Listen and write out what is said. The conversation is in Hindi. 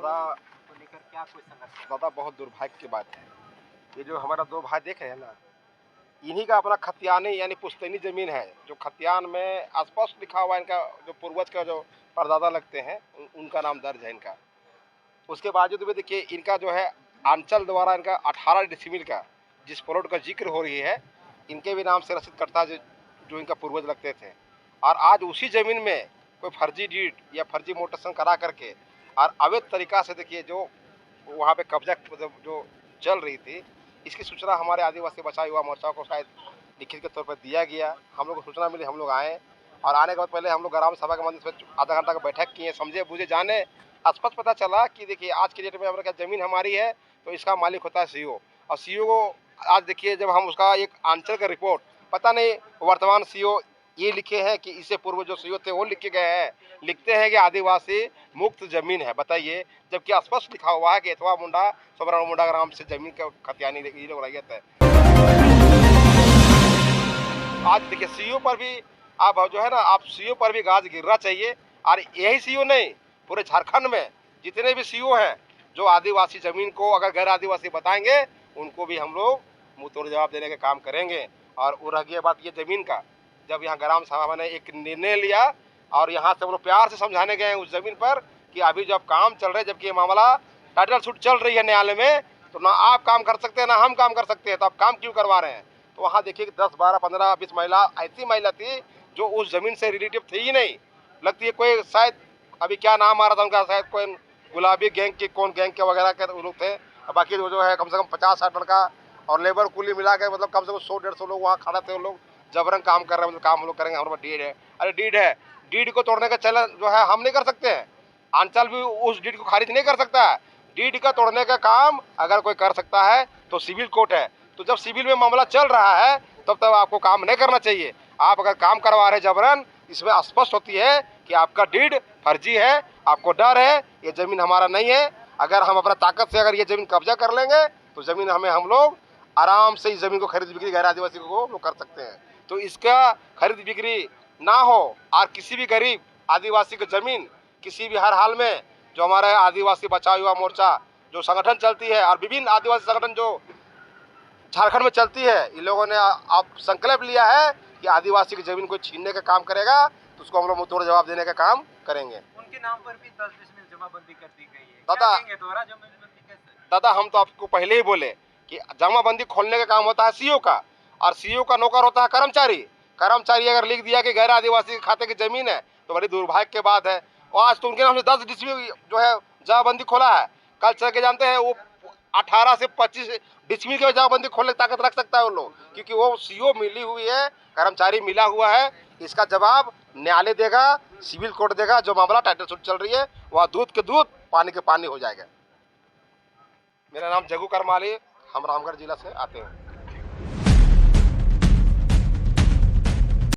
दादा को लेकर क्या कोई संघर्ष है? दादा बहुत दुर्भाग्य की बात है। ये जो हमारा दो भाई देख रहे हैं ना, इन्हीं का अपना खतियानी यानी पुश्तैनी जमीन है, जो खतियान में स्पष्ट लिखा हुआ है इनका, जो पूर्वज का जो परदादा लगते हैं उनका नाम दर्ज है इनका। उसके बावजूद भी देखिए इनका जो है अंचल द्वारा इनका 18 डिसमिल का जिस प्लॉट का जिक्र हो रही है, इनके भी नाम से रसीद कटता जो इनका पूर्वज लगते थे। और आज उसी ज़मीन में कोई फर्जी डीड या फर्जी मोटेशन करा करके और अवैध तरीका से देखिए जो वहाँ पे कब्जा जो चल रही थी, इसकी सूचना हमारे आदिवासी बचाव युवा मोर्चा को शायद लिखित के तौर पर दिया गया। हम लोग को सूचना मिली, हम लोग आए और आने के बाद पहले हम लोग ग्राम सभा के मंदिर पर आधा घंटा का बैठक किए, समझे बुझे जाने। स्पष्ट पता चला कि देखिए आज के डेट में हमारे ज़मीन हमारी है तो इसका मालिक होता है सीईओ। और सीईओ को आज देखिए जब हम उसका एक आंचल का रिपोर्ट, पता नहीं वर्तमान सीईओ ये लिखे हैं कि इससे पूर्व जो सीईओ थे वो लिखे गए हैं, लिखते हैं कि आदिवासी मुक्त जमीन है। बताइए, जबकि स्पष्ट लिखा हुआ है कि एथवा मुंडा सोबरा मुंडा ग्राम से जमीन का खतियानी ये लोग रैयत है। आज देखिए सीईओ पर भी आप जो है ना, आप सीईओ पर भी गाज गिरना चाहिए। और यही सीईओ नहीं, पूरे झारखंड में जितने भी सीईओ हैं जो आदिवासी जमीन को अगर गैर आदिवासी बताएंगे, उनको भी हम लोग मुंह तोड़ जवाब देने का काम करेंगे। और वो रह गई बात ये जमीन का, जब यहाँ ग्राम सभा ने एक निर्णय लिया और यहाँ से हम लोग प्यार से समझाने गए उस जमीन पर कि अभी जब काम चल रहा है, जबकि ये मामला टाइटल शूट चल रही है न्यायालय में, तो ना आप काम कर सकते हैं ना हम काम कर सकते हैं, तो आप काम क्यों करवा रहे हैं। तो वहाँ देखिए 10, 12, 15, 20 महिला ऐसी महिला थी जो उस जमीन से रिलेटिव थी ही नहीं। लगती है कोई शायद अभी क्या नाम आ रहा था उनका, शायद कोई गुलाबी गैंग के कौन गैंग के वगैरह के लोग थे। बाकी जो है कम से कम 50-60 लड़का और लेबर कुली मिला के मतलब कम से कम 100-150 लोग वहाँ खड़े थे। लोग जबरन काम कर रहे हैं, मतलब काम हम लोग करेंगे, हमारे पास डीड है। अरे डीड है, डीड को तोड़ने का चलन जो है हम नहीं कर सकते हैं। अंचल भी उस डीड को खारिज नहीं कर सकता है। डीड का तोड़ने का काम अगर कोई कर सकता है तो सिविल कोर्ट है। तो जब सिविल में मामला चल रहा है तब आपको काम नहीं करना चाहिए। आप अगर काम करवा रहे जबरन, इसमें स्पष्ट होती है कि आपका डीड फर्जी है, आपको डर है, ये ज़मीन हमारा नहीं है। अगर हम अपना ताकत से अगर ये ज़मीन कब्जा कर लेंगे तो ज़मीन हम लोग आराम से इस ज़मीन को खरीद बिक्री गैर आदिवासी को लोग कर सकते हैं। तो इसका खरीद बिक्री ना हो और किसी भी गरीब आदिवासी की ज़मीन किसी भी हर हाल में, जो हमारा आदिवासी बचाव युवा मोर्चा जो संगठन चलती है और विभिन्न आदिवासी संगठन जो झारखंड में चलती है, इन लोगों ने आप संकल्प लिया है कि आदिवासी की ज़मीन को छीनने का काम करेगा तो उसको हम लोग मुंह तोड़ जवाब देने का काम करेंगे। उनके नाम पर भी 10 डिसमिल जमाबंदी कर दी गई है। दादा हम तो आपको पहले ही बोले कि जमाबंदी खोलने का काम होता है सीईओ का, और सीईओ का नौकर होता है कर्मचारी। कर्मचारी अगर लिख दिया कि गैर आदिवासी के खाते की ज़मीन है तो बड़ी दुर्भाग्य की बात है। और आज तो उनके नाम से 10 डिसमिल जो है जमाबंदी खोला है। कल चल के जानते हैं वो 18 से 25 डिसमिल की जमाबंदी खोलने की ताकत रख सकता है वो लोग, क्योंकि वो सीईओ मिली हुई है, कर्मचारी मिला हुआ है। इसका जवाब न्यायालय देगा, सिविल कोर्ट देगा। जो मामला टाइटल शूट चल रही है वह दूध के दूध पानी के पानी हो जाएगा। मेरा नाम जग्गू करमाली, हम रामगढ़ जिला से आते हैं।